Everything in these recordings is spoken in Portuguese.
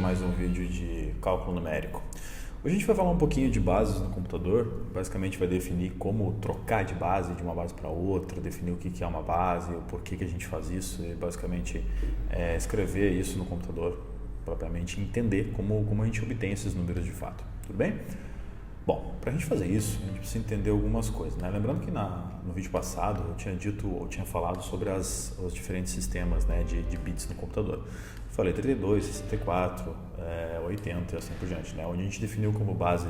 mais um vídeo de cálculo numérico. Hoje a gente vai falar um pouquinho de bases no computador, basicamente vai definir como trocar de base de uma base para outra, definir o que é uma base, o porquê que a gente faz isso e basicamente escrever isso no computador, propriamente entender como a gente obtém esses números de fato, tudo bem? Bom, para a gente fazer isso, a gente precisa entender algumas coisas, né? Lembrando que no vídeo passado eu tinha falado sobre os diferentes sistemas, né, de bits no computador. Eu falei 32, 64, 80 e assim por diante, né? Onde a gente definiu como base,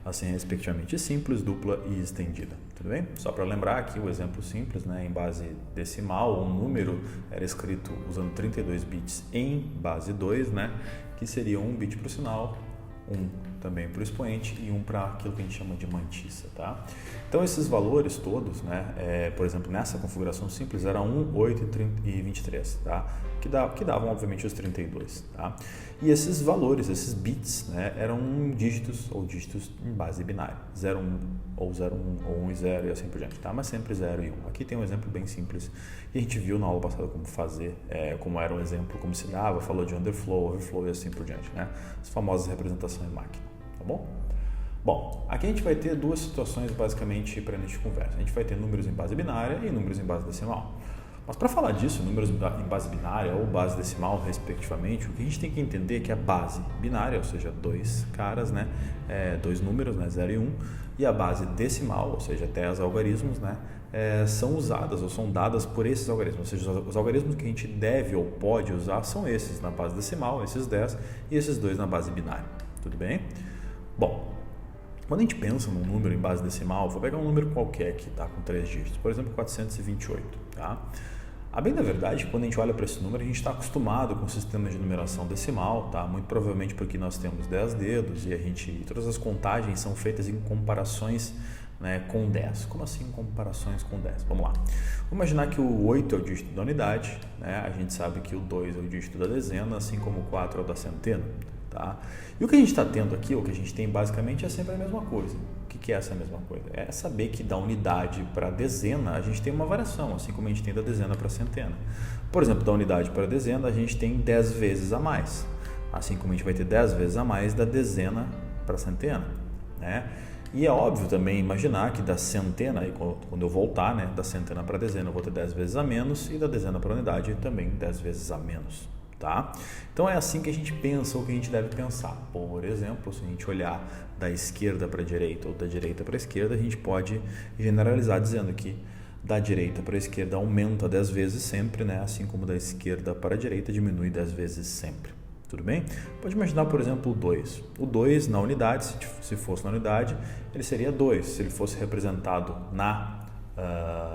assim, respectivamente, simples, dupla e estendida, tudo bem? Só para lembrar aqui o exemplo simples, né, em base decimal, um número era escrito usando 32 bits em base 2, né, que seria um bit para o sinal, um também para o expoente e um para aquilo que a gente chama de mantissa, tá? Então esses valores todos, né, por exemplo, nessa configuração simples era 1, 8 e 23, tá? Que davam obviamente os 32, tá? E esses valores, esses bits, né, eram dígitos em base binária, 0, 1 ou 0, 1 ou 1 e 0 e assim por diante, tá? Mas sempre 0 e 1. Aqui tem um exemplo bem simples e a gente viu na aula passada como fazer, como era um exemplo, como se dava, falou de underflow, overflow e assim por diante, né? As famosas representações em máquina, tá bom? Bom, aqui a gente vai ter duas situações basicamente para a gente conversa. A gente vai ter números em base binária e números em base decimal. Mas para falar disso, números em base binária ou base decimal, respectivamente, o que a gente tem que entender é que a base binária, ou seja, dois caras, né, dois números, né, 0 e 1, e a base decimal, ou seja, 10 algarismos, né, são usadas ou são dadas por esses algarismos. Ou seja, os algarismos que a gente deve ou pode usar são esses na base decimal, esses 10, e esses dois na base binária. Tudo bem? Bom, quando a gente pensa num número em base decimal, vou pegar um número qualquer aqui, tá, com 3 dígitos, por exemplo, 428, tá? A bem da verdade, quando a gente olha para esse número, a gente está acostumado com o sistema de numeração decimal, tá? Muito provavelmente porque nós temos 10 dedos e todas as contagens são feitas em comparações, né, com 10. Como assim comparações com 10? Vamos lá. Vamos imaginar que o 8 é o dígito da unidade, né? A gente sabe que o 2 é o dígito da dezena, assim como o 4 é o da centena. Tá? E o que a gente está tendo aqui, o que a gente tem basicamente é sempre a mesma coisa. O que é essa mesma coisa? É saber que da unidade para a dezena a gente tem uma variação, assim como a gente tem da dezena para a centena. Por exemplo, da unidade para a dezena a gente tem 10 vezes a mais, assim como a gente vai ter 10 vezes a mais da dezena para a centena, né? E é óbvio também imaginar que da centena, aí quando eu voltar, né, da centena para a dezena eu vou ter 10 vezes a menos e da dezena para a unidade também 10 vezes a menos. Tá? Então é assim que a gente pensa ou que a gente deve pensar. Por exemplo, se a gente olhar da esquerda para a direita ou da direita para a esquerda, a gente pode generalizar dizendo que da direita para a esquerda aumenta 10 vezes sempre, né? Assim como da esquerda para a direita diminui 10 vezes sempre. Tudo bem? Pode imaginar, por exemplo, o 2. O 2 na unidade, se fosse na unidade, ele seria 2. Se ele fosse representado na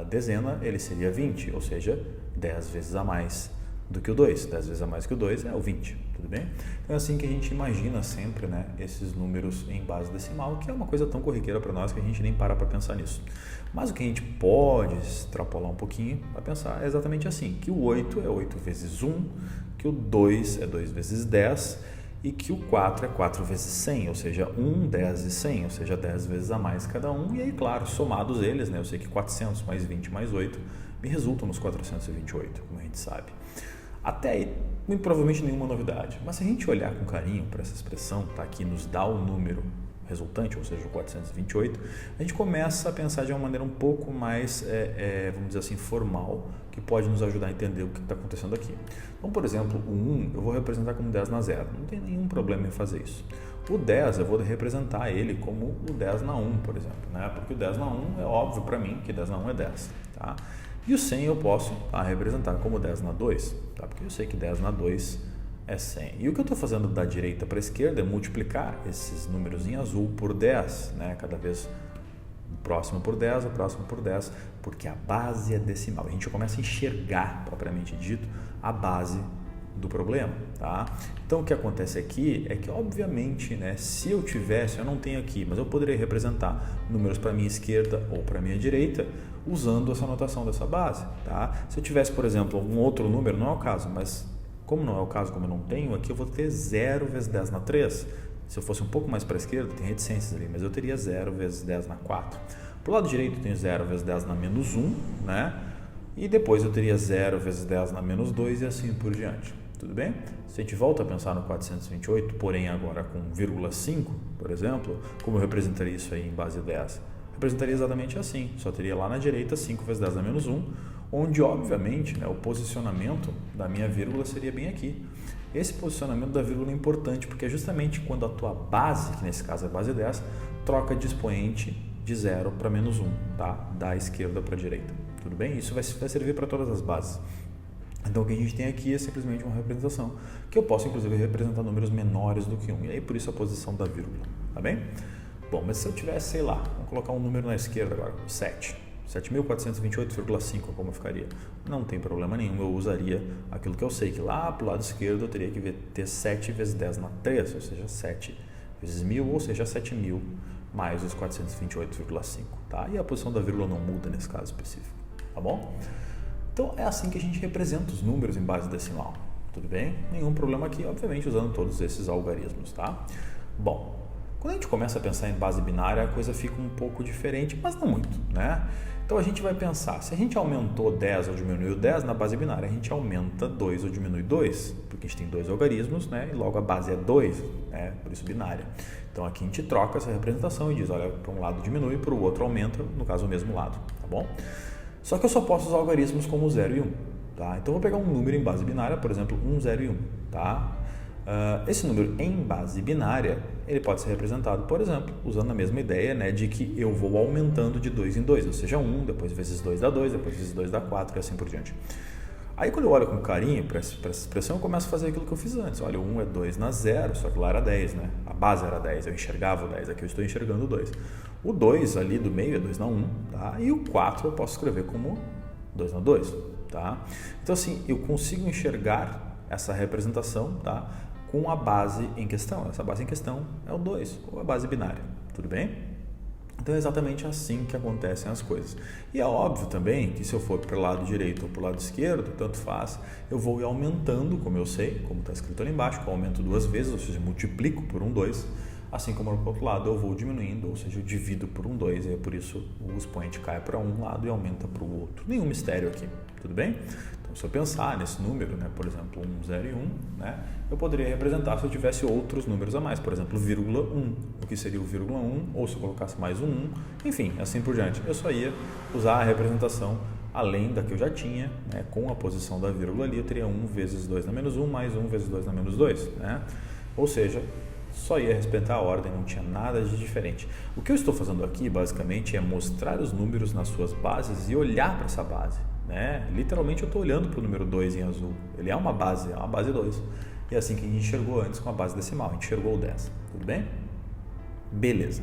dezena, ele seria 20, ou seja, 10 vezes a mais do que o 2, 10 vezes a mais que o 2 é o 20, tudo bem? Então é assim que a gente imagina sempre, né, esses números em base decimal, que é uma coisa tão corriqueira para nós que a gente nem para pensar nisso. Mas o que a gente pode extrapolar um pouquinho para pensar é exatamente assim, que o 8 é 8 vezes 1, que o 2 é 2 vezes 10 e que o 4 é 4 vezes 100, ou seja, 1, 10 e 100, ou seja, 10 vezes a mais cada um, e aí, claro, somados eles, né, eu sei que 400 mais 20 mais 8 me resultam nos 428, como a gente sabe. Até aí, muito provavelmente nenhuma novidade, mas se a gente olhar com carinho para essa expressão, tá, que nos dá o número resultante, ou seja, o 428, a gente começa a pensar de uma maneira um pouco mais, vamos dizer assim, formal, que pode nos ajudar a entender o que está acontecendo aqui. Então, por exemplo, o 1 eu vou representar como 10 na 0, não tem nenhum problema em fazer isso. O 10 eu vou representar ele como o 10 na 1, por exemplo, né? Porque o 10 na 1 é óbvio para mim que 10 na 1 é 10, tá? E o 100 eu posso representar como 10 na 2, tá? Porque eu sei que 10 na 2 é 100. E o que eu estou fazendo da direita para a esquerda é multiplicar esses números em azul por 10, né? Cada vez o próximo por 10, o próximo por 10, porque a base é decimal. A gente começa a enxergar, propriamente dito, a base do problema, tá? Então o que acontece aqui é que, obviamente, né, se eu tivesse, eu não tenho aqui, mas eu poderia representar números para a minha esquerda ou para a minha direita usando essa notação dessa base, tá? Se eu tivesse, por exemplo, um outro número, não é o caso, mas como não é o caso, como eu não tenho, aqui eu vou ter 0 vezes 10 na 3. Se eu fosse um pouco mais para a esquerda, tem reticências ali, mas eu teria 0 vezes 10 na 4. Para o lado direito eu tenho 0 vezes 10 na menos 1, né? E depois eu teria 0 vezes 10 na menos 2 e assim por diante. tudo bem? Se a gente volta a pensar no 428, porém agora com 0,5, por exemplo, como eu representaria isso aí em base 10? Representaria exatamente assim, só teria lá na direita 5 vezes 10 a menos 1, onde obviamente, né, o posicionamento da minha vírgula seria bem aqui. Esse posicionamento da vírgula é importante porque é justamente quando a tua base, que nesse caso é base 10, troca de expoente de 0 para menos 1, tá? Da esquerda para a direita, tudo bem? Isso vai servir para todas as bases. Então o que a gente tem aqui é simplesmente uma representação, que eu posso inclusive representar números menores do que 1, e aí por isso a posição da vírgula, tá bem? Bom, mas se eu tivesse, sei lá, vamos colocar um número na esquerda agora, 7. 7.428,5, como ficaria? Não tem problema nenhum, eu usaria aquilo que eu sei, que lá para o lado esquerdo eu teria que ter 7 vezes 10 na 3, ou seja, 7 vezes 1.000, ou seja, 7.000 mais os 428,5, tá? E a posição da vírgula não muda nesse caso específico, tá bom? Então é assim que a gente representa os números em base decimal, tudo bem? Nenhum problema aqui, obviamente, usando todos esses algarismos, tá? Bom, quando a gente começa a pensar em base binária, a coisa fica um pouco diferente, mas não muito, né? Então a gente vai pensar, se a gente aumentou 10 ou diminuiu 10, na base binária a gente aumenta 2 ou diminui 2, porque a gente tem dois algarismos, né? E logo a base é 2, né? Por isso binária. Então aqui a gente troca essa representação e diz, olha, para um lado diminui, para o outro aumenta, no caso o mesmo lado, tá bom? Só que eu só posso usar algarismos como 0 e 1, tá? Então eu vou pegar um número em base binária, por exemplo, 1, 0 e 1, tá? Esse número em base binária, ele pode ser representado, por exemplo, usando a mesma ideia, né, de que eu vou aumentando de 2 em 2, ou seja, 1, depois vezes 2 dá 2, depois vezes 2 dá 4 e assim por diante. Aí quando eu olho com carinho para essa expressão, eu começo a fazer aquilo que eu fiz antes. Olha, o 1 é 2 na 0, só que lá era 10, né? A base era 10, eu enxergava o 10, aqui eu estou enxergando o 2. O 2 ali do meio é 2 na 1, tá? E o 4 eu posso escrever como 2 na 2, tá? Então assim, eu consigo enxergar essa representação, tá? Com a base em questão. Essa base em questão é o 2, ou a base binária, tudo bem? Então é exatamente assim que acontecem as coisas. E é óbvio também que se eu for para o lado direito ou para o lado esquerdo, tanto faz, eu vou ir aumentando, como eu sei, como está escrito ali embaixo, que eu aumento 2 vezes, ou seja, multiplico por 2, assim como para o outro lado eu vou diminuindo, ou seja, eu divido por 2, e é por isso o expoente cai para um lado e aumenta para o outro. Nenhum mistério aqui, tudo bem? Então, se eu pensar nesse número, né, por exemplo, 1, 0 e 1, né, eu poderia representar se eu tivesse outros números a mais, por exemplo, vírgula 1, o que seria o vírgula 1, ou se eu colocasse mais um 1, enfim, assim por diante. Eu só ia usar a representação além da que eu já tinha, né, com a posição da vírgula ali, eu teria 1 vezes 2 na menos 1, mais 1 vezes 2 na menos 2, né? Ou seja, só ia respeitar a ordem, não tinha nada de diferente. O que eu estou fazendo aqui, basicamente, é mostrar os números nas suas bases e olhar para essa base, né? Literalmente, eu estou olhando para o número 2 em azul. Ele é uma base 2. E é assim que a gente enxergou antes com a base decimal. A gente enxergou o 10, tudo bem? Beleza.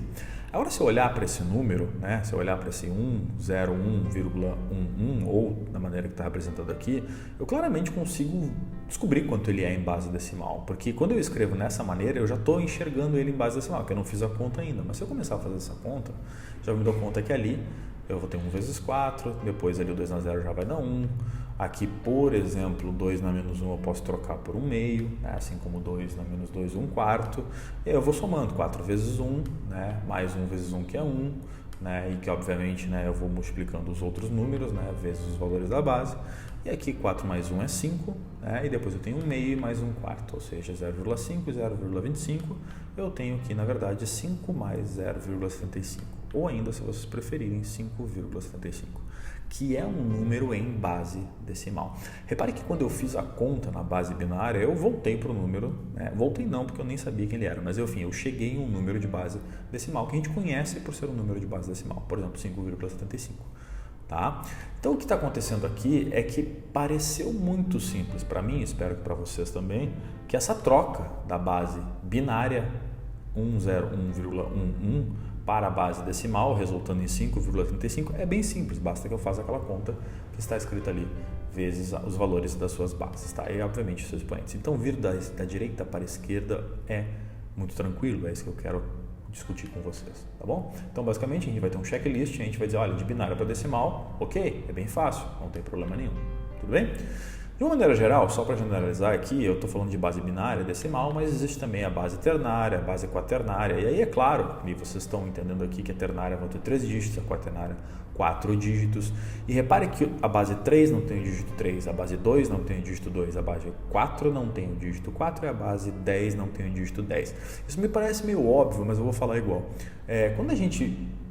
Agora, se eu olhar para esse número, né, se eu olhar para esse 101,11 ou da maneira que está representado aqui, eu claramente consigo descobrir quanto ele é em base decimal, porque quando eu escrevo nessa maneira, eu já estou enxergando ele em base decimal, que eu não fiz a conta ainda, mas se eu começar a fazer essa conta, já me dou conta que ali eu vou ter 1 vezes 4, depois ali o 2 na 0 já vai dar 1, aqui, por exemplo, 2 na menos 1 eu posso trocar por 1 meio, né? Assim como 2 na menos 2, 1 quarto, e aí eu vou somando 4 vezes 1, né? Mais 1 vezes 1 que é 1, né? E que obviamente, né, eu vou multiplicando os outros números, né, vezes os valores da base, e aqui 4 mais 1 é 5, né? E depois eu tenho 1 meio e mais 1 quarto, ou seja, 0,5 e 0,25, eu tenho aqui na verdade 5 mais 0,75, ou ainda, se vocês preferirem, 5,75, que é um número em base decimal. Repare que quando eu fiz a conta na base binária, eu voltei para o número, né? Voltei não, porque eu nem sabia quem ele era, mas enfim, eu cheguei em um número de base decimal, que a gente conhece por ser um número de base decimal, por exemplo, 5,75. Tá? Então, o que está acontecendo aqui é que pareceu muito simples para mim, espero que para vocês também, que essa troca da base binária 101,11 para a base decimal, resultando em 5,35, é bem simples, basta que eu faça aquela conta que está escrita ali, vezes os valores das suas bases, tá? E obviamente os seus expoentes. Então, vir da direita para a esquerda é muito tranquilo, é isso que eu quero discutir com vocês, tá bom? Então, basicamente, a gente vai ter um checklist, a gente vai dizer, olha, de binária para decimal, ok, é bem fácil, não tem problema nenhum, tudo bem? De uma maneira geral, só para generalizar aqui, eu estou falando de base binária, decimal, mas existe também a base ternária, a base quaternária. E aí é claro, e vocês estão entendendo aqui que a ternária vai ter 3 dígitos, a quaternária 4 dígitos. E repare que a base 3 não tem o dígito 3, a base 2 não tem o dígito 2, a base 4 não tem o dígito 4 e a base 10 não tem o dígito 10. Isso me parece meio óbvio, mas eu vou falar igual.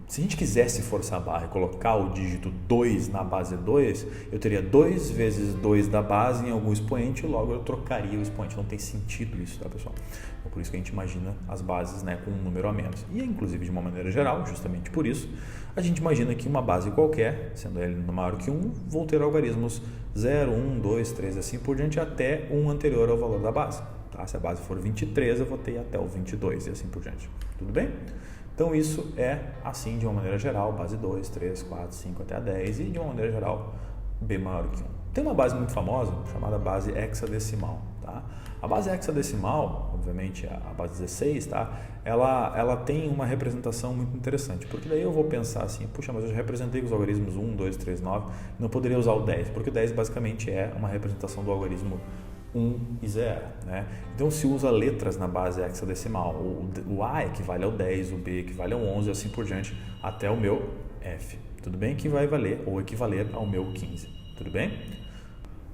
Se a gente quisesse forçar a barra e colocar o dígito 2 na base 2, eu teria 2 vezes 2 da base em algum expoente e logo eu trocaria o expoente. Não tem sentido isso, tá, pessoal? Então, por isso que a gente imagina as bases, né, com um número a menos. E, inclusive, de uma maneira geral, justamente por isso, a gente imagina que uma base qualquer, sendo L maior que 1, vou ter algarismos 0, 1, 2, 3, assim por diante, até 1 anterior ao valor da base. Tá? Se a base for 23, eu vou ter até o 22 e assim por diante. Tudo bem? Então, isso é assim de uma maneira geral, base 2, 3, 4, 5 até a 10 e de uma maneira geral, B maior que 1. Tem uma base muito famosa chamada base hexadecimal. Tá? A base hexadecimal, obviamente a base 16, tá? ela tem uma representação muito interessante, porque daí eu vou pensar assim, puxa, mas eu já representei os algarismos 1, 2, 3, 9, não poderia usar o 10, porque o 10 basicamente é uma representação do algarismo 1 e 0, né? Então se usa letras na base hexadecimal, o A equivale ao 10, o B equivale ao 11 e assim por diante até o meu F, tudo bem? Que vai valer ou equivaler ao meu 15, tudo bem?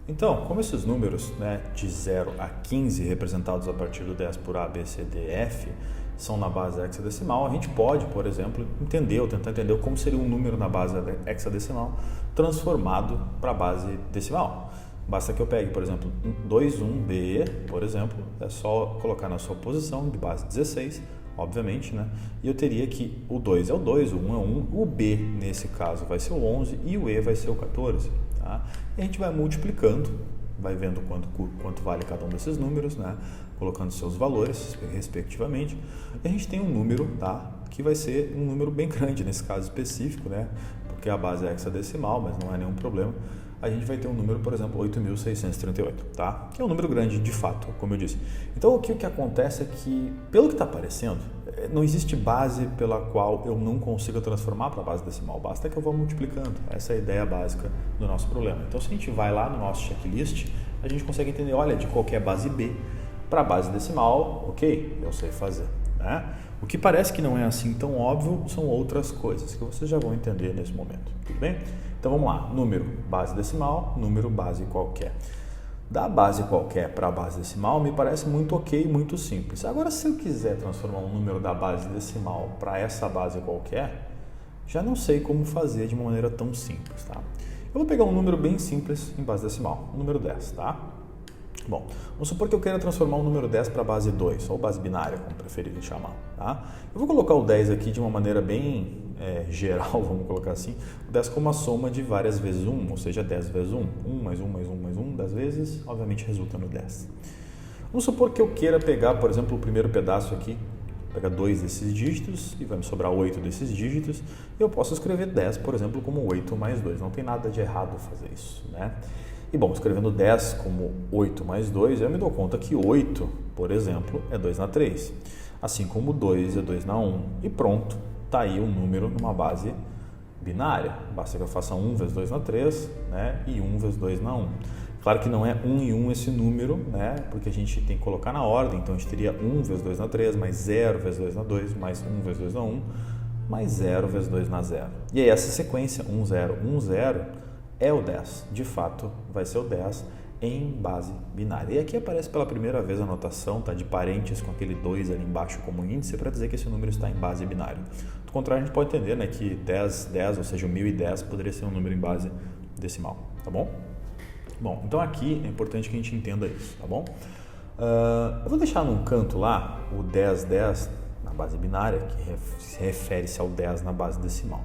Então, como esses números, né, de 0 a 15 representados a partir do 10 por A, B, C, D, F são na base hexadecimal, a gente pode, por exemplo, entender ou tentar entender como seria um número na base hexadecimal transformado para a base decimal. Basta que eu pegue, por exemplo, 2, 1B, por exemplo, é só colocar na sua posição de base 16, obviamente, né? E eu teria que o 2 é o 2, o 1 é o 1, o B, nesse caso, vai ser o 11 e o E vai ser o 14, tá? E a gente vai multiplicando, vai vendo quanto vale cada um desses números, né? Colocando seus valores, respectivamente, e a gente tem um número, tá? Que vai ser um número bem grande nesse caso específico, né? Porque a base é hexadecimal, mas não é nenhum problema. A gente vai ter um número, por exemplo, 8.638, tá? Que é um número grande, de fato, como eu disse. Então, o que acontece é que, pelo que está aparecendo, não existe base pela qual eu não consiga transformar para a base decimal. Basta que eu vá multiplicando. Essa é a ideia básica do nosso problema. Então, se a gente vai lá no nosso checklist, a gente consegue entender, olha, de qualquer base B para a base decimal, ok, eu sei fazer, né? O que parece que não é assim tão óbvio são outras coisas que vocês já vão entender nesse momento, tudo bem? Então vamos lá, número base decimal, número base qualquer. Da base qualquer para a base decimal me parece muito ok, muito simples. Agora, se eu quiser transformar um número da base decimal para essa base qualquer, já não sei como fazer de uma maneira tão simples, tá? Eu vou pegar um número bem simples em base decimal, o número 10, tá? Bom, vamos supor que eu queira transformar o número 10 para a base 2, ou base binária, como preferirem chamar, tá? Eu vou colocar o 10 aqui de uma maneira bem geral, vamos colocar assim, o 10 como a soma de várias vezes 1, ou seja, 10 vezes 1, 1 mais 1 mais 1 mais 1, 10 vezes, obviamente resulta no 10. Vamos supor que eu queira pegar, por exemplo, o primeiro pedaço aqui, pegar 2 desses dígitos e vai me sobrar 8 desses dígitos, e eu posso escrever 10, por exemplo, como 8 mais 2, não tem nada de errado fazer isso, né? E bom, escrevendo 10 como 8 mais 2, eu me dou conta que 8, por exemplo, é 2 na 3. Assim como 2 é 2 na 1. E pronto, está aí um número numa base binária. Basta que eu faça 1 vezes 2 na 3, né? E 1 vezes 2 na 1. Claro que não é 1 e 1 esse número, né? Porque a gente tem que colocar na ordem. Então, a gente teria 1 vezes 2 na 3, mais 0 vezes 2 na 2, mais 1 vezes 2 na 1, mais 0 vezes 2 na 0. E aí, essa sequência, 1, 0, 1, 0... é o 10, de fato vai ser o 10 em base binária. E aqui aparece pela primeira vez a notação, tá, de parênteses com aquele 2 ali embaixo como índice para dizer que esse número está em base binária. Do contrário, a gente pode entender, né, que 10, ou seja, o 1010 poderia ser um número em base decimal, tá bom? Bom, então aqui é importante que a gente entenda isso, tá bom? Eu vou deixar num canto lá o 1010 na base binária, que refere-se ao 10 na base decimal.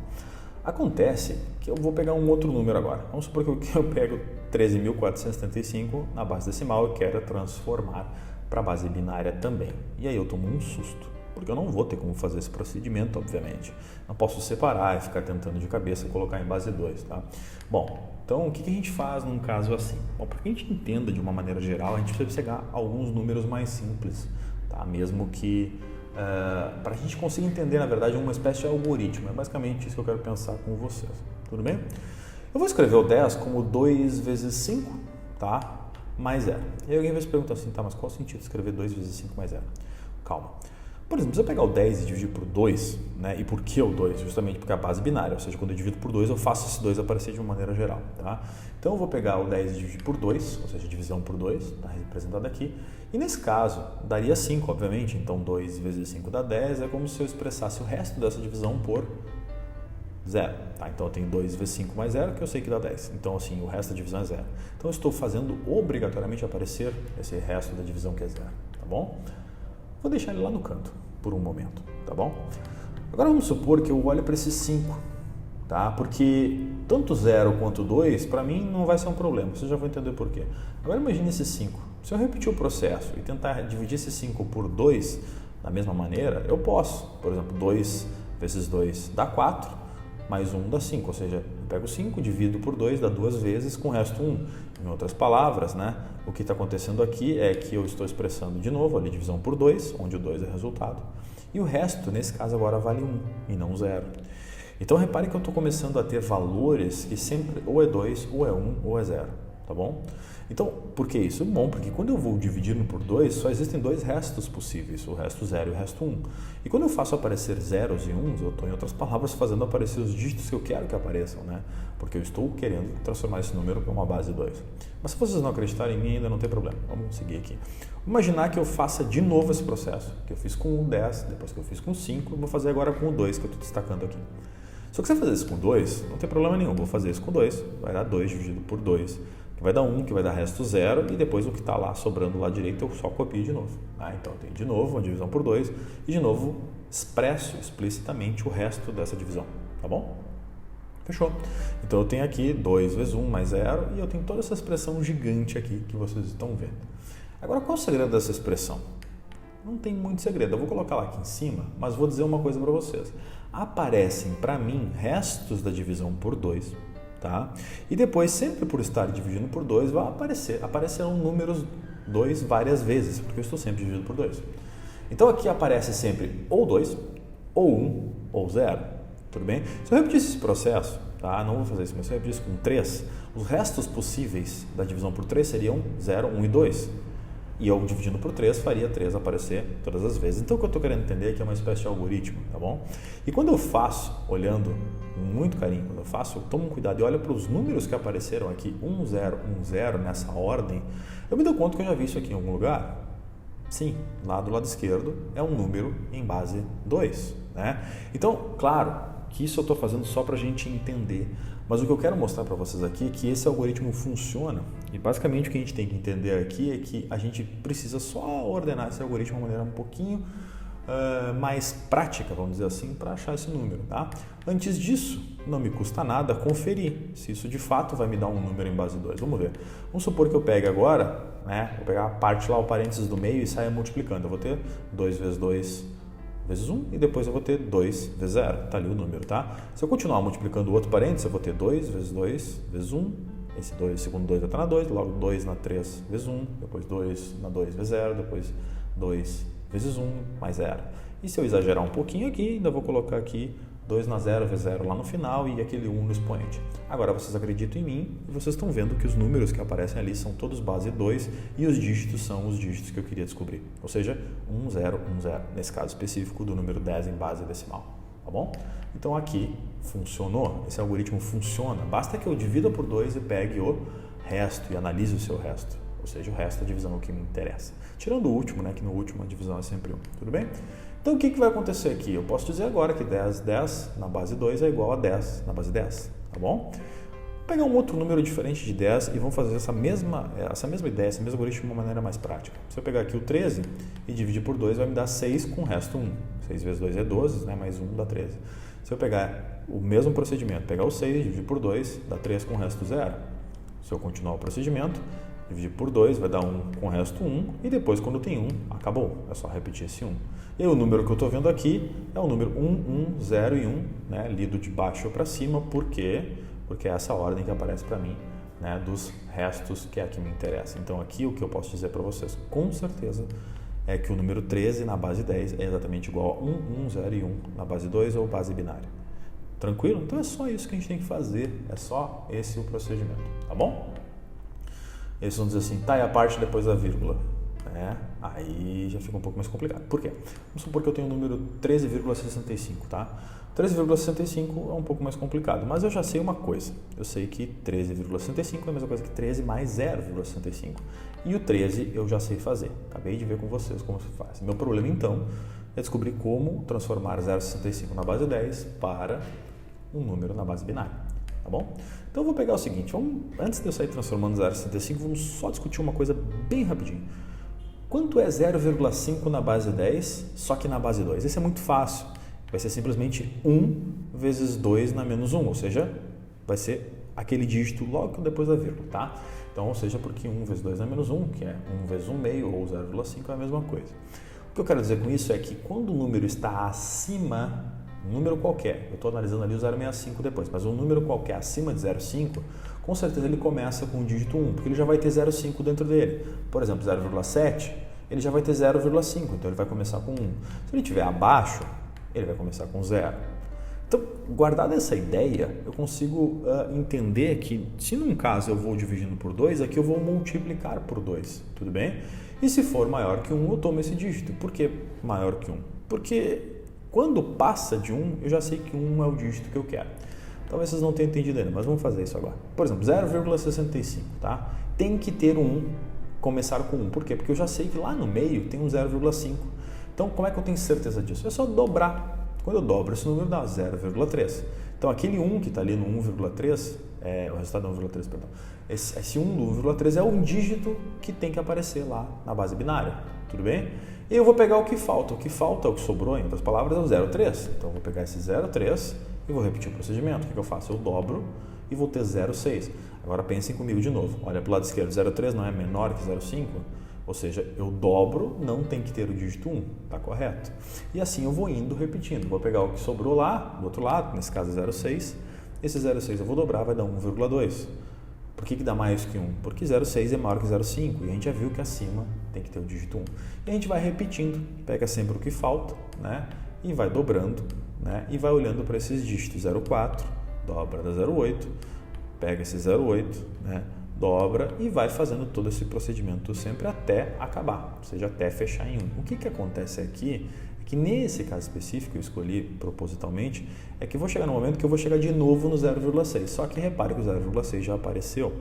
Acontece que eu vou pegar um outro número agora. Vamos supor que eu pego 13.475 na base decimal e quero transformar para a base binária também. E aí eu tomo um susto, porque eu não vou ter como fazer esse procedimento, obviamente. Não posso separar e ficar tentando de cabeça colocar em base 2, tá? Bom, então o que a gente faz num caso assim? Bom, para que a gente entenda de uma maneira geral, a gente precisa pegar alguns números mais simples, tá? Mesmo que para a gente conseguir entender, na verdade, uma espécie de algoritmo. É basicamente isso que eu quero pensar com vocês. Tudo bem? Eu vou escrever o 10 como 2 vezes 5, tá? mais 0. E aí alguém vai se perguntar assim, tá, mas qual o sentido de escrever 2 vezes 5 mais 0? Calma. Por exemplo, se eu pegar o 10 e dividir por 2, né, e por que o 2? Justamente porque é a base binária, ou seja, quando eu divido por 2, eu faço esse 2 aparecer de uma maneira geral. Tá? Então eu vou pegar o 10 e dividir por 2, ou seja, divisão por 2, está representado aqui, e nesse caso daria 5, obviamente, então 2 vezes 5 dá 10, é como se eu expressasse o resto dessa divisão por 0. Tá? Então eu tenho 2 vezes 5 mais 0, que eu sei que dá 10. Então assim, o resto da divisão é 0. Então eu estou fazendo obrigatoriamente aparecer esse resto da divisão que é 0. Tá bom? Vou deixar ele lá no canto por um momento, tá bom? Agora vamos supor que eu olho para esses 5, tá? Porque tanto 0 quanto 2, para mim, não vai ser um problema, vocês já vão entender por quê. Agora imagine esses 5. Se eu repetir o processo e tentar dividir esses 5 por 2 da mesma maneira, eu posso. Por exemplo, 2 vezes 2 dá 4, mais 1 dá 5, ou seja, eu pego 5, divido por 2, dá 2 vezes, com o resto 1. Em outras palavras, né, o que está acontecendo aqui é que eu estou expressando de novo a divisão por 2, onde o 2 é resultado, e o resto, nesse caso, agora vale 1 e não 0. Então, repare que eu estou começando a ter valores que sempre ou é 2, ou é 1, ou é 0, tá bom? Então, por que isso? Bom, porque quando eu vou dividindo por 2, só existem 2 restos possíveis, o resto 0 e o resto 1. E quando eu faço aparecer zeros e 1s, eu estou, em outras palavras, fazendo aparecer os dígitos que eu quero que apareçam, né? Porque eu estou querendo transformar esse número para uma base 2. Mas se vocês não acreditarem em mim, ainda não tem problema. Vamos seguir aqui. Vamos imaginar que eu faça de novo esse processo, que eu fiz com o 10, depois que eu fiz com o 5, eu vou fazer agora com o 2, que eu estou destacando aqui. Se eu quiser fazer isso com 2, não tem problema nenhum, eu vou fazer isso com 2, vai dar 2 dividido por 2, que vai dar 1, que vai dar resto 0, e depois o que está lá sobrando do lado direito eu só copio de novo. Então eu tenho de novo uma divisão por 2 e de novo expresso explicitamente o resto dessa divisão, tá bom? Fechou? Então eu tenho aqui 2 vezes 1 mais 0 e eu tenho toda essa expressão gigante aqui que vocês estão vendo. Agora, qual é o segredo dessa expressão? Não tem muito segredo, eu vou colocar lá aqui em cima, mas vou dizer uma coisa para vocês. Aparecem para mim restos da divisão por 2, tá? E depois, sempre por estar dividindo por 2, aparecerão números 2 várias vezes, porque eu estou sempre dividindo por 2. Então aqui aparece sempre ou 2, ou 1, ou 0, tudo bem? Se eu repetir esse processo, tá? Não vou fazer isso, mas se eu repetir isso com 3, os restos possíveis da divisão por 3 seriam 0, 1 e 2. E eu dividindo por 3, faria 3 aparecer todas as vezes. Então o que eu estou querendo entender é que é uma espécie de algoritmo, tá bom? E quando eu faço, olhando com muito carinho, quando eu faço, eu tomo cuidado e olho para os números que apareceram aqui, 1, 0, 1, 0, nessa ordem, eu me dou conta que eu já vi isso aqui em algum lugar. Sim, lá do lado esquerdo é um número em base 2, né? Então, claro que isso eu estou fazendo só para a gente entender, mas o que eu quero mostrar para vocês aqui é que esse algoritmo funciona e basicamente o que a gente tem que entender aqui é que a gente precisa só ordenar esse algoritmo de uma maneira um pouquinho mais prática, vamos dizer assim, para achar esse número, tá? Antes disso, não me custa nada conferir se isso de fato vai me dar um número em base 2. Vamos ver. Vamos supor que eu pegue agora, né? Vou pegar a parte lá, o parênteses do meio e saia multiplicando. Eu vou ter 2 vezes 2 vezes 1 e depois eu vou ter 2 vezes 0. Tá ali o número, tá? Se eu continuar multiplicando o outro parênteses, eu vou ter 2 vezes 2 vezes 1. Esse 2, segundo 2 vai estar na 2, logo 2 na 3 vezes 1, depois 2 na 2 vezes 0, depois 2 vezes 1 mais 0. E se eu exagerar um pouquinho aqui, ainda vou colocar aqui 2 na 0 vezes 0 lá no final e aquele 1 no expoente. Agora vocês acreditam em mim e vocês estão vendo que os números que aparecem ali são todos base 2 e os dígitos são os dígitos que eu queria descobrir. Ou seja, 1, 0, 1, 0. Nesse caso específico do número 10 em base decimal. Tá bom? Então aqui funcionou, esse algoritmo funciona. Basta que eu divida por 2 e pegue o resto e analise o seu resto. Ou seja, o resto da divisão é o que me interessa. Tirando o último, né, que no último a divisão é sempre 1. Tudo bem? Então, o que vai acontecer aqui? Eu posso dizer agora que 10 na base 2 é igual a 10 na base 10, tá bom? Vou pegar um outro número diferente de 10 e vamos fazer essa mesma ideia, esse mesmo algoritmo de uma maneira mais prática. Se eu pegar aqui o 13 e dividir por 2, vai me dar 6 com o resto 1. 6 vezes 2 é 12, né, mais 1 dá 13. Se eu pegar o mesmo procedimento, pegar o 6 e dividir por 2, dá 3 com o resto 0. Se eu continuar o procedimento, dividir por 2 vai dar 1 com o resto 1 e depois quando tem 1, acabou. É só repetir esse 1. E o número que eu estou vendo aqui é o número 1, 1, 0 e 1, né, lido de baixo para cima. Por quê? Porque é essa ordem que aparece para mim, né, dos restos que é a que me interessa. Então aqui o que eu posso dizer para vocês com certeza é que o número 13 na base 10 é exatamente igual a 1, 1, 0 e 1 na base 2 ou base binária. Tranquilo? Então é só isso que a gente tem que fazer, é só esse o procedimento, tá bom? Eles vão dizer assim, tá, e a parte depois da vírgula? Aí já fica um pouco mais complicado. Por quê? Vamos supor que eu tenho o número 13,65, tá? 13,65 é um pouco mais complicado, mas eu já sei uma coisa. Eu sei que 13,65 é a mesma coisa que 13 mais 0,65. E o 13 eu já sei fazer. Acabei de ver com vocês como se faz. Meu problema, então, é descobrir como transformar 0,65 na base 10 para um número na base binária. Tá bom? Então, eu vou pegar o seguinte. Antes de eu sair transformando 0,65, vamos só discutir uma coisa bem rapidinho. Quanto é 0,5 na base 10, só que na base 2? Esse é muito fácil. Vai ser simplesmente 1 vezes 2 na menos 1, ou seja, vai ser aquele dígito logo depois da vírgula, tá? Então, ou seja, porque 1 vezes 2 na menos 1, que é 1 vezes 1 meio ou 0,5 é a mesma coisa. O que eu quero dizer com isso é que quando o número está acima, um número qualquer, eu estou analisando ali o 0,65 depois, mas um número qualquer acima de 0,5, com certeza ele começa com o dígito 1, porque ele já vai ter 0,5 dentro dele. Por exemplo, 0,7, ele já vai ter 0,5, então ele vai começar com 1. Se ele estiver abaixo, ele vai começar com 0. Então, guardada essa ideia, eu consigo entender que, se num caso eu vou dividindo por 2, aqui eu vou multiplicar por 2, tudo bem? E se for maior que 1, eu tomo esse dígito. Por que maior que 1? Porque quando passa de 1, eu já sei que 1 é o dígito que eu quero. Talvez vocês não tenham entendido ainda, mas vamos fazer isso agora. Por exemplo, 0,65, tá? Tem que ter um 1, começar com 1. Por quê? Porque eu já sei que lá no meio tem um 0,5. Então, como é que eu tenho certeza disso? É só dobrar. Quando eu dobro esse número, dá 0,3. Então, aquele 1 que está ali no 1,3, o resultado é 1,3, perdão. Esse 1 do 1,3 é um dígito que tem que aparecer lá na base binária, tudo bem? E eu vou pegar o que falta. O que falta, o que sobrou, em outras palavras, é o 0,3. Então, eu vou pegar esse 0,3 e vou repetir o procedimento. O que eu faço? Eu dobro e vou ter 0,6. Agora, pensem comigo de novo. Olha para o lado esquerdo, 0,3 não é menor que 0,5? Ou seja, eu dobro, não tem que ter o dígito 1, tá correto? E assim eu vou indo repetindo. Vou pegar o que sobrou lá, do outro lado, nesse caso 0,6. Esse 0,6 eu vou dobrar, vai dar 1,2. Por que dá mais que 1? Porque 0,6 é maior que 0,5 e a gente já viu que acima tem que ter o dígito 1. E a gente vai repetindo, pega sempre o que falta, né? E vai dobrando, né? E vai olhando para esses dígitos. 0,4, dobra da 0,8, pega esse 0,8, né? Dobra e vai fazendo todo esse procedimento sempre até acabar, ou seja, até fechar em 1. O que acontece aqui é que nesse caso específico, eu escolhi propositalmente, é que eu vou chegar no momento que eu vou chegar de novo no 0,6, só que repare que o 0,6 já apareceu.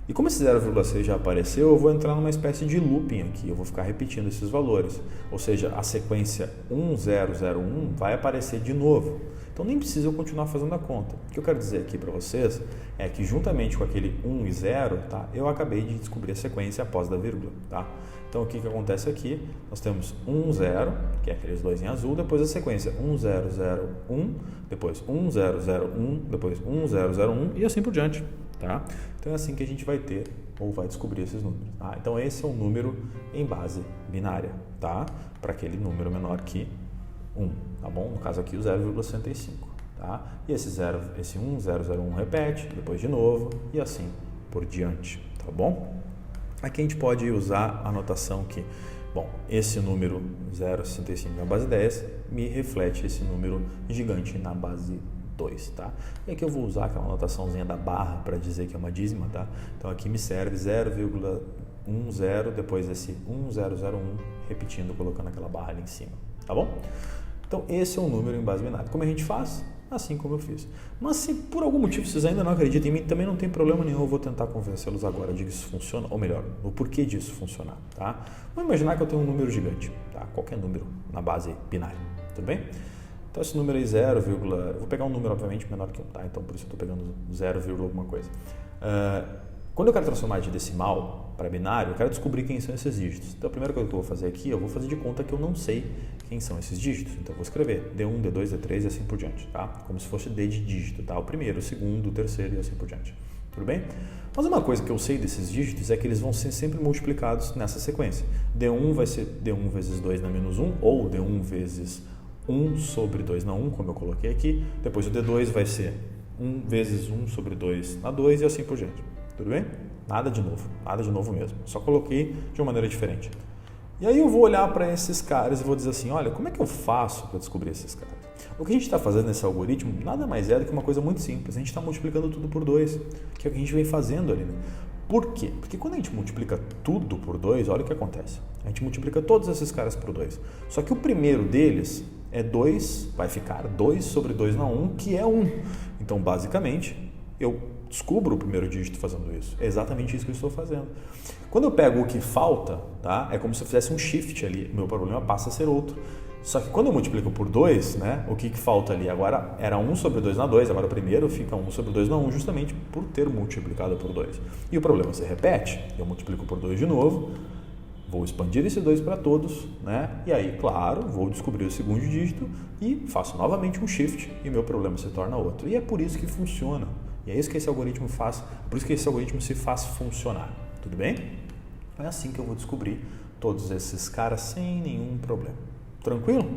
E como esse 0,6 já apareceu, eu vou entrar numa espécie de looping aqui, eu vou ficar repetindo esses valores, ou seja, a sequência 1001 vai aparecer de novo. Então, nem precisa eu continuar fazendo a conta. O que eu quero dizer aqui para vocês é que, juntamente com aquele 1 e 0, tá, eu acabei de descobrir a sequência após da vírgula. Tá? Então, o que acontece aqui? Nós temos 1, 0, que é aqueles dois em azul, depois a sequência 1, 0, 0, 1, depois 1, 0, 0, 1, depois 1, 0, 0, 1 e assim por diante. Tá? Então, é assim que a gente vai ter ou vai descobrir esses números. Tá? Então, esse é um número em base binária, tá? Para aquele número menor que 1, tá bom? No caso aqui o 0,65, tá? E esse 1, 0, 0, 1 repete, depois de novo e assim por diante, tá bom? Aqui a gente pode usar a notação que, bom, esse número 0,65 na base 10 me reflete esse número gigante na base 2, tá? E aqui eu vou usar aquela notaçãozinha da barra para dizer que é uma dízima, tá? Então aqui me serve 0,10, depois esse 1001, repetindo, colocando aquela barra ali em cima, tá bom? Então, esse é um número em base binária. Como a gente faz? Assim como eu fiz. Mas se por algum motivo vocês ainda não acreditam em mim, também não tem problema nenhum, eu vou tentar convencê-los agora de que isso funciona, ou melhor, o porquê disso funcionar, tá? Vamos imaginar que eu tenho um número gigante, tá? Qualquer número na base binária, tudo bem? Então, esse número aí, eu vou pegar um número, obviamente, menor que 1, tá? Então, por isso eu estou pegando 0, alguma coisa. Quando eu quero transformar de decimal para binário, eu quero descobrir quem são esses dígitos. Então, a primeira coisa que eu vou fazer aqui, eu vou fazer de conta que eu não sei quem são esses dígitos. Então, eu vou escrever D1, D2, D3 e assim por diante, tá? Como se fosse D de dígito, tá? O primeiro, o segundo, o terceiro e assim por diante. Tudo bem? Mas uma coisa que eu sei desses dígitos é que eles vão ser sempre multiplicados nessa sequência. D1 vai ser D1 vezes 2 na menos 1, ou D1 vezes 1 sobre 2 na 1, como eu coloquei aqui. Depois o D2 vai ser 1 vezes 1 sobre 2 na 2 e assim por diante. Tudo bem? Nada de novo mesmo. Só coloquei de uma maneira diferente. E aí eu vou olhar para esses caras e vou dizer assim, olha, como é que eu faço para descobrir esses caras? O que a gente está fazendo nesse algoritmo nada mais é do que uma coisa muito simples. A gente está multiplicando tudo por 2, que é o que a gente vem fazendo ali, né? Por quê? Porque quando a gente multiplica tudo por 2, olha o que acontece. A gente multiplica todos esses caras por 2. Só que o primeiro deles é 2, vai ficar 2 sobre 2 na 1, que é 1. Então, basicamente, eu descubro o primeiro dígito fazendo isso. É exatamente isso que eu estou fazendo. Quando eu pego o que falta, tá? É como se eu fizesse um shift ali. Meu problema passa a ser outro. Só que quando eu multiplico por 2, né, o que falta ali? Agora era 1 sobre 2 na 2, agora o primeiro fica 1 sobre 2 na 1, justamente por ter multiplicado por 2. E o problema se repete, eu multiplico por 2 de novo, vou expandir esse 2 para todos, né? E aí, claro, vou descobrir o segundo dígito e faço novamente um shift e meu problema se torna outro. E é por isso que funciona. E é isso que esse algoritmo faz, por isso que esse algoritmo se faz funcionar. Tudo bem? É assim que eu vou descobrir todos esses caras sem nenhum problema. Tranquilo?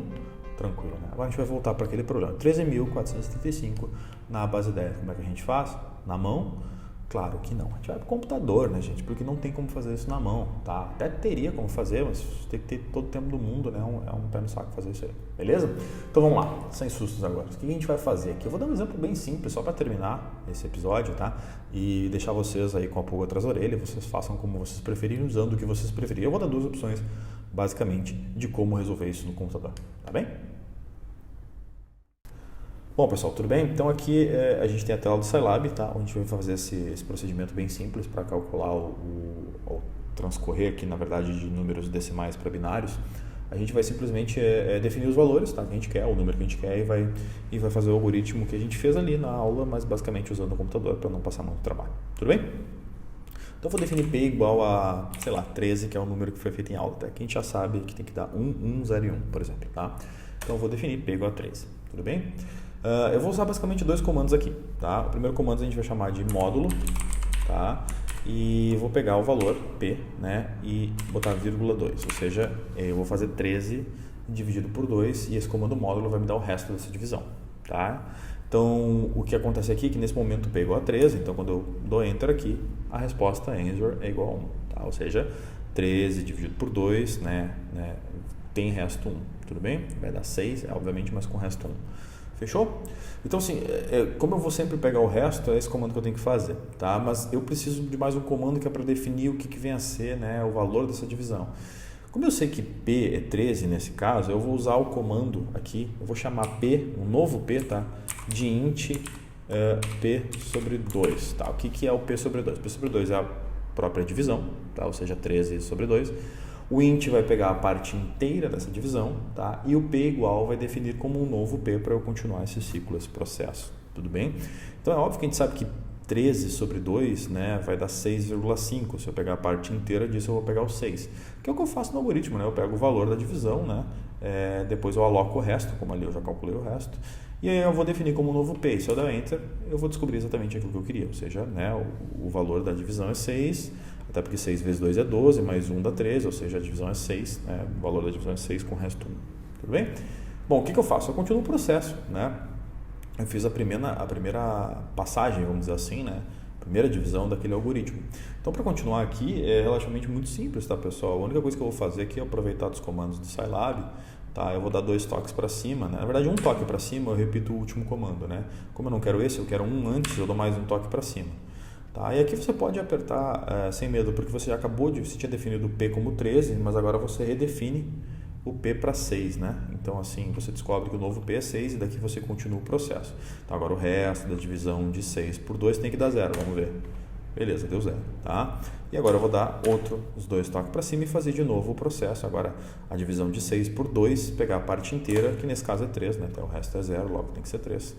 Tranquilo, né? Agora a gente vai voltar para aquele problema. 13.435 na base 10. Como é que a gente faz? Na mão? Claro que não. A gente vai para o computador, né, gente? Porque não tem como fazer isso na mão, tá? Até teria como fazer, mas tem que ter todo o tempo do mundo, né? É um pé no saco fazer isso aí. Beleza? Então vamos lá, sem sustos agora. O que a gente vai fazer aqui? Eu vou dar um exemplo bem simples, só para terminar esse episódio, tá? E deixar vocês aí com a pulga atrás da orelha. Vocês façam como vocês preferirem, usando o que vocês preferirem. Eu vou dar duas opções, basicamente, de como resolver isso no computador. Tá bem? Bom, pessoal, tudo bem? Então aqui a gente tem a tela do Scilab, tá? Onde a gente vai fazer esse procedimento bem simples para calcular o transcorrer aqui, na verdade, de números decimais para binários. A gente vai simplesmente definir os valores, tá? Que a gente quer, o número que a gente quer e vai fazer o algoritmo que a gente fez ali na aula, mas basicamente usando o computador para não passar muito trabalho. Tudo bem? Então eu vou definir P igual a, sei lá, 13, que é o número que foi feito em aula, tá? Que a gente já sabe que tem que dar 1, 1, 0 e 1, por exemplo, tá? Então eu vou definir P igual a 13, tudo bem? Eu vou usar basicamente dois comandos aqui, tá? O primeiro comando a gente vai chamar de módulo, tá? E vou pegar o valor P, né? E botar vírgula 2, ou seja, eu vou fazer 13 dividido por 2 e esse comando módulo vai me dar o resto dessa divisão, tá? Então, o que acontece aqui é que nesse momento P é igual a 13, então quando eu dou Enter aqui, a resposta answer é igual a 1, tá? Ou seja, 13 dividido por 2, né? Tem resto 1, tudo bem? Vai dar 6, obviamente, mas com resto 1. Fechou? Então, assim, como eu vou sempre pegar o resto, é esse comando que eu tenho que fazer, tá? Mas eu preciso de mais um comando que é para definir o que vem a ser, né, o valor dessa divisão. Como eu sei que P é 13 nesse caso, eu vou usar o comando aqui, eu vou chamar P, um novo P, tá? De int P sobre 2, tá? O que é o P sobre 2? P sobre 2 é a própria divisão, tá? Ou seja, 13 sobre 2. O int vai pegar a parte inteira dessa divisão, tá? E o P igual vai definir como um novo P para eu continuar esse ciclo, esse processo. Tudo bem? Então é óbvio que a gente sabe que 13 sobre 2, né, vai dar 6,5. Se eu pegar a parte inteira disso, eu vou pegar o 6. Que é o que eu faço no algoritmo, né? Eu pego o valor da divisão, né? Depois eu aloco o resto, como ali eu já calculei o resto. E aí eu vou definir como um novo P. Se eu der Enter, eu vou descobrir exatamente aquilo que eu queria. Ou seja, né, o valor da divisão é 6. Até porque 6 vezes 2 é 12, mais 1 dá 13, ou seja, a divisão é 6, né? O valor da divisão é 6 com o resto 1. Tudo bem? Bom, o que eu faço? Eu continuo o processo, né? Eu fiz a primeira passagem, vamos dizer assim, né? Primeira divisão daquele algoritmo. Então, para continuar aqui, é relativamente muito simples, tá, pessoal? A única coisa que eu vou fazer aqui é aproveitar dos comandos do Scilab, tá? Eu vou dar 2 toques para cima, né? Na verdade, um toque para cima, eu repito o último comando, né? Como eu não quero esse, eu quero um antes, eu dou mais um toque para cima. Tá? E aqui você pode apertar sem medo, porque você já você tinha definido o P como 13, mas agora você redefine o P para 6, né? Então assim, você descobre que o novo P é 6 e daqui você continua o processo. Então agora o resto da divisão de 6 por 2 tem que dar 0, vamos ver. Beleza, deu 0, tá? E agora eu vou dar os 2 toques para cima e fazer de novo o processo. Agora a divisão de 6 por 2, pegar a parte inteira, que nesse caso é 3, né? Então o resto é 0, logo tem que ser 3.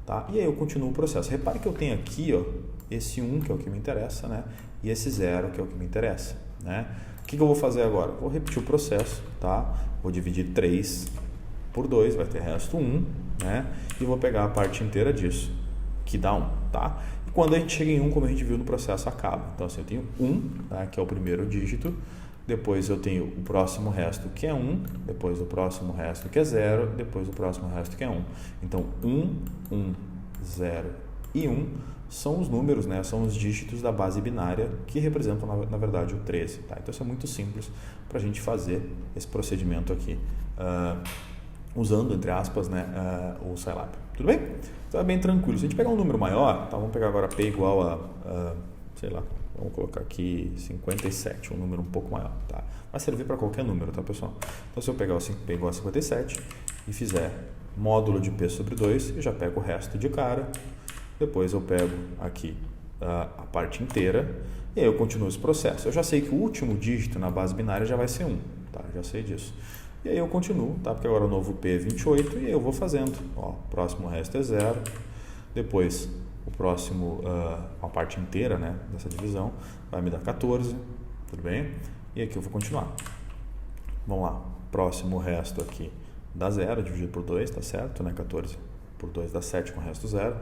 Tá? E aí eu continuo o processo. Repare que eu tenho aqui, ó, esse 1, que é o que me interessa, né? E esse 0, que é o que me interessa, né? O que eu vou fazer agora? Vou repetir o processo, tá? Vou dividir 3 por 2, vai ter resto 1, né? E vou pegar a parte inteira disso, que dá 1, tá? E quando a gente chega em 1, como a gente viu no processo, acaba. Então, assim, eu tenho 1, tá? Que é o primeiro dígito. Depois eu tenho o próximo resto que é 1, depois o próximo resto que é 0, depois o próximo resto que é 1. Então 1, 1, 0 e 1 são os números, né? São os dígitos da base binária que representam na verdade o 13. Tá? Então isso é muito simples para a gente fazer esse procedimento aqui, usando, entre aspas, né, o Scilab. Tudo bem? Então é bem tranquilo. Se a gente pegar um número maior, tá? Vamos pegar agora P igual a, sei lá, Vamos colocar aqui 57, um número um pouco maior, tá? Vai servir para qualquer número, tá, pessoal? Então, se eu pegar P igual a 57 e fizer módulo de P sobre 2, eu já pego o resto de cara. Depois eu pego aqui a parte inteira e aí eu continuo esse processo. Eu já sei que o último dígito na base binária já vai ser 1, tá? Já sei disso. E aí eu continuo, tá? Porque agora o novo P é 28 e aí eu vou fazendo. Ó, próximo resto é 0. Depois, o próximo, a parte inteira, né, dessa divisão vai me dar 14, tudo bem? E aqui eu vou continuar. Vamos lá. Próximo resto aqui dá 0, dividido por 2, tá certo? Né? 14 por 2 dá 7 com o resto 0.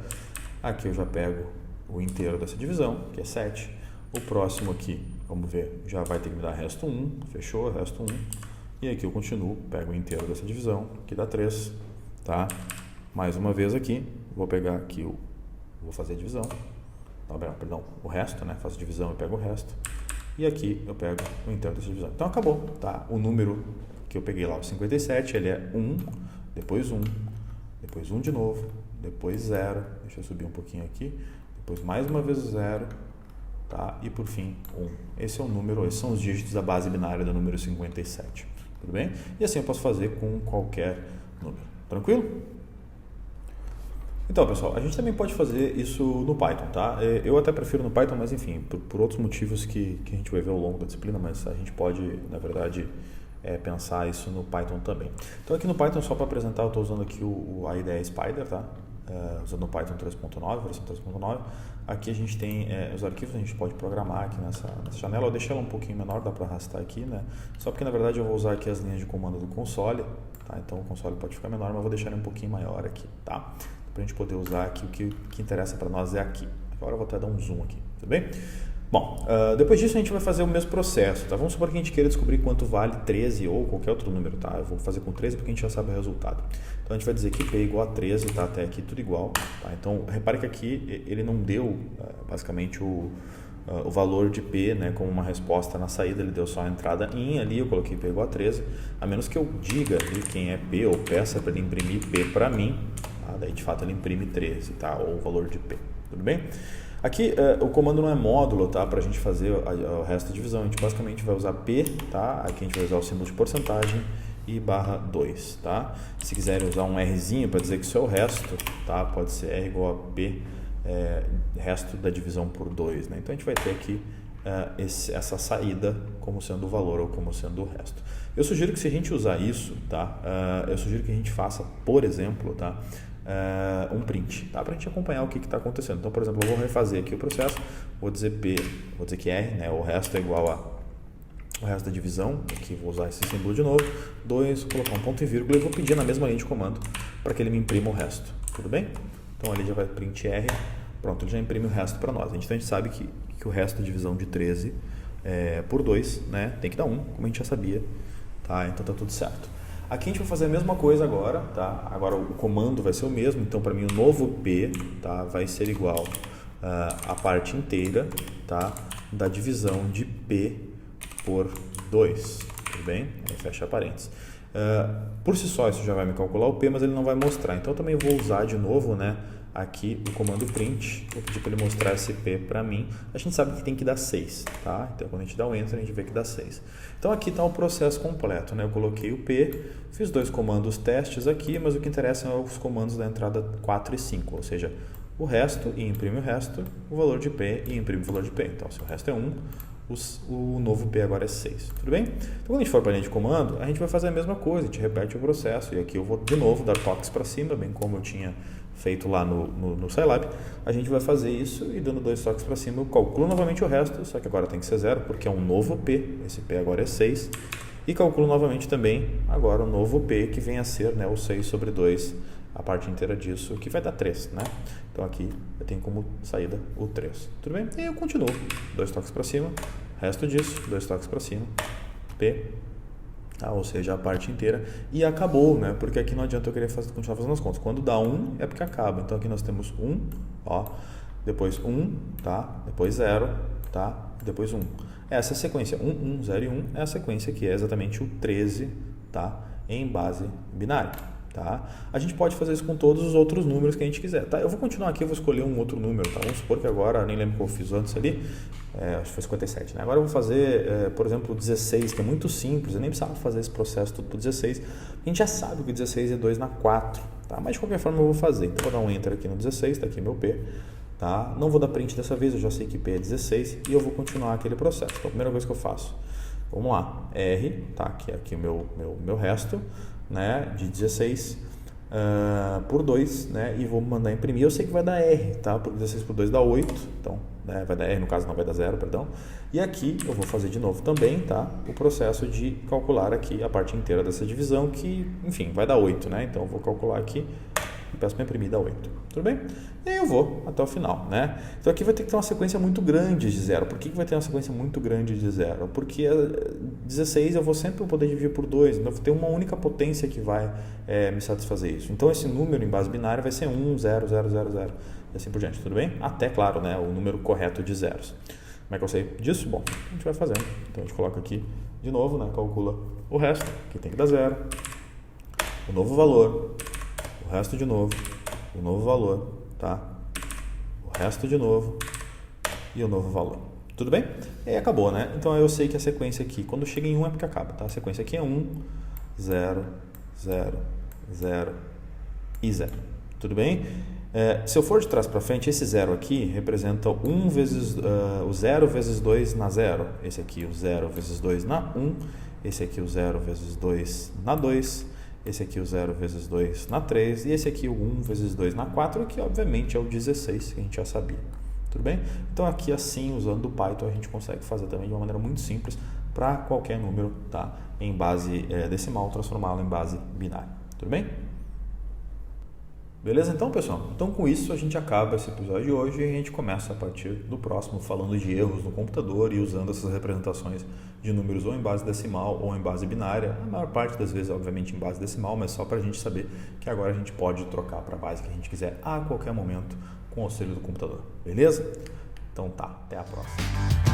Aqui eu já pego o inteiro dessa divisão, que é 7. O próximo aqui, vamos ver, já vai ter que me dar resto 1, fechou, resto 1. E aqui eu continuo, pego o inteiro dessa divisão, que dá 3, tá? Mais uma vez aqui, vou pegar aqui, vou fazer a divisão, perdão, o resto, né? Faço divisão e pego o resto. E aqui eu pego o inteiro dessa divisão. Então acabou, tá? O número que eu peguei lá, o 57, ele é 1, depois 1, depois 1 de novo, depois 0, deixa eu subir um pouquinho aqui, depois mais uma vez 0, tá? E por fim 1. Esse é o número, esses são os dígitos da base binária do número 57, tudo bem? E assim eu posso fazer com qualquer número, tranquilo? Então, pessoal, a gente também pode fazer isso no Python, tá? Eu até prefiro no Python, mas enfim, por outros motivos que a gente vai ver ao longo da disciplina, mas a gente pode, na verdade, pensar isso no Python também. Então, aqui no Python, só para apresentar, eu estou usando aqui a IDE Spider, tá? Usando o Python 3.9, versão 3.9. Aqui a gente tem os arquivos, a gente pode programar aqui nessa janela. Eu deixei ela um pouquinho menor, dá para arrastar aqui, né? Só porque, na verdade, eu vou usar aqui as linhas de comando do console, tá? Então, o console pode ficar menor, mas eu vou deixar ele um pouquinho maior aqui, tá? Para a gente poder usar aqui, o que interessa para nós é aqui. Agora eu vou até dar um zoom aqui, tudo bem? Bom, depois disso a gente vai fazer o mesmo processo, tá? Vamos supor que a gente queira descobrir quanto vale 13 ou qualquer outro número, tá? Eu vou fazer com 13 porque a gente já sabe o resultado. Então a gente vai dizer que P é igual a 13, tá? Até aqui tudo igual, tá? Então repare que aqui ele não deu basicamente o valor de P, né, como uma resposta na saída, ele deu só a entrada in ali, eu coloquei P igual a 13, a menos que eu diga ali quem é P ou peça para ele imprimir P para mim, tá? Daí de fato ele imprime 13, tá? Ou o valor de P, tudo bem? Aqui o comando não é módulo, tá? Para a gente fazer o resto da divisão, a gente basicamente vai usar P, tá? Aqui a gente vai usar o símbolo de porcentagem e barra 2, tá? Se quiserem usar um Rzinho para dizer que isso é o resto, tá? Pode ser R igual a P, resto da divisão por 2, né? Então a gente vai ter aqui essa saída como sendo o valor ou como sendo o resto. Eu sugiro que se a gente usar isso, tá? Eu sugiro que a gente faça, por exemplo, tá? Um print, tá? Para a gente acompanhar o que está acontecendo. Então, por exemplo, eu vou refazer aqui o processo, vou dizer P, vou dizer que R, né? O resto é igual o resto da divisão, aqui vou usar esse símbolo de novo, 2, colocar um ponto e vírgula e vou pedir na mesma linha de comando para que ele me imprima o resto, tudo bem? Então ali já vai print R, pronto, ele já imprime o resto para nós. Então a gente sabe que o resto da divisão de 13 por 2, né? Tem que dar 1, como a gente já sabia, tá? Então tá tudo certo. Aqui a gente vai fazer a mesma coisa agora, tá? Agora o comando vai ser o mesmo, então para mim o novo P, tá? Vai ser igual a parte inteira, tá? Da divisão de P por 2, tudo bem? Aí fecha parênteses. Por si só isso já vai me calcular o P, mas ele não vai mostrar, então eu também vou usar de novo, né? Aqui o comando print, vou pedir para ele mostrar esse P para mim. A gente sabe que tem que dar 6, tá? Então quando a gente dá o Enter a gente vê que dá 6. Então aqui está o processo completo, né? Eu coloquei o P, fiz 2 comandos testes aqui, mas o que interessa são os comandos da entrada 4 e 5, ou seja, o resto e imprime o resto, o valor de P e imprime o valor de P. Então se o resto é 1, o novo P agora é 6, tudo bem? Então quando a gente for para a linha de comando, a gente vai fazer a mesma coisa, a gente repete o processo e aqui eu vou de novo dar toques para cima, bem como eu tinha feito lá no Scilab, a gente vai fazer isso e dando 2 toques para cima eu calculo novamente o resto, só que agora tem que ser 0 porque é um novo P, esse P agora é 6 e calculo novamente também agora o novo P que vem a ser, né, o 6 sobre 2, a parte inteira disso, que vai dar 3, né? Então aqui eu tenho como saída o 3, tudo bem? E eu continuo, 2 toques para cima, resto disso, 2 toques para cima, P, tá? Ou seja, a parte inteira, e acabou, né? Porque aqui não adianta eu querer continuar fazendo as contas. Quando dá 1 é porque acaba. Então aqui nós temos 1, ó, depois 1, tá? Depois 0, tá? Depois 1. Essa sequência 1, 1, 0 e 1 é a sequência que é exatamente o 13, tá? Em base binária, tá? A gente pode fazer isso com todos os outros números que a gente quiser, tá? Eu vou continuar aqui, eu vou escolher um outro número, tá? Vamos supor que agora, nem lembro qual eu fiz antes ali, acho que foi 57, né? Agora eu vou fazer, por exemplo, o 16, que é muito simples, eu nem precisava fazer esse processo tudo para o 16, a gente já sabe que o 16 é 2 na 4, tá? Mas de qualquer forma eu vou fazer, então vou dar um Enter aqui no 16, tá aqui meu P, tá? Não vou dar print dessa vez, eu já sei que P é 16 e eu vou continuar aquele processo. Então a primeira coisa que eu faço, vamos lá, R, tá? Que é aqui o meu resto, né? De 16 por 2, né? E vou mandar imprimir. Eu sei que vai dar R, tá? Porque 16 por 2 dá 8, então, né? Vai dar R, no caso não vai dar 0, perdão. E aqui eu vou fazer de novo também, tá? O processo de calcular aqui a parte inteira dessa divisão, que, enfim, vai dar 8, né? Então eu vou calcular aqui e peço para imprimir, dá 8. Tudo bem? E aí eu vou até o final, né? Então aqui vai ter que ter uma sequência muito grande de 0. Por que vai ter uma sequência muito grande de 0? Porque 16 eu vou sempre poder dividir por 2, então eu vou ter uma única potência que vai me satisfazer isso. Então esse número em base binária vai ser 1, 0, 0, 0, 0 e assim por diante, tudo bem? Até, claro, né, o número correto de zeros. Como é que eu sei disso? Bom, a gente vai fazendo. Então a gente coloca aqui de novo, né, calcula o resto, que tem que dar 0, o novo valor, o resto de novo, o novo valor, tá? O resto de novo e o novo valor. Tudo bem? E aí acabou, né? Então eu sei que a sequência aqui, quando chega em 1 é porque acaba, tá? A sequência aqui é 1, 0, 0, 0 e 0. Tudo bem? Se eu for de trás para frente, esse 0 aqui representa 1 vezes, o 0 vezes 2 na 0. Esse aqui o 0 vezes 2 na 1. Esse aqui o 0 vezes 2 na 2. Esse aqui o 0 vezes 2 na 3. E esse aqui o 1 vezes 2 na 4, que obviamente é o 16, que a gente já sabia. Tudo bem? Então aqui assim, usando o Python, a gente consegue fazer também de uma maneira muito simples para qualquer número, tá? Em base decimal, transformá-lo em base binária. Tudo bem? Beleza então, pessoal? Então com isso a gente acaba esse episódio de hoje e a gente começa a partir do próximo falando de erros no computador e usando essas representações de números ou em base decimal ou em base binária. A maior parte das vezes, obviamente, em base decimal, mas só para a gente saber que agora a gente pode trocar para a base que a gente quiser a qualquer momento com o auxílio do computador. Beleza? Então tá, até a próxima.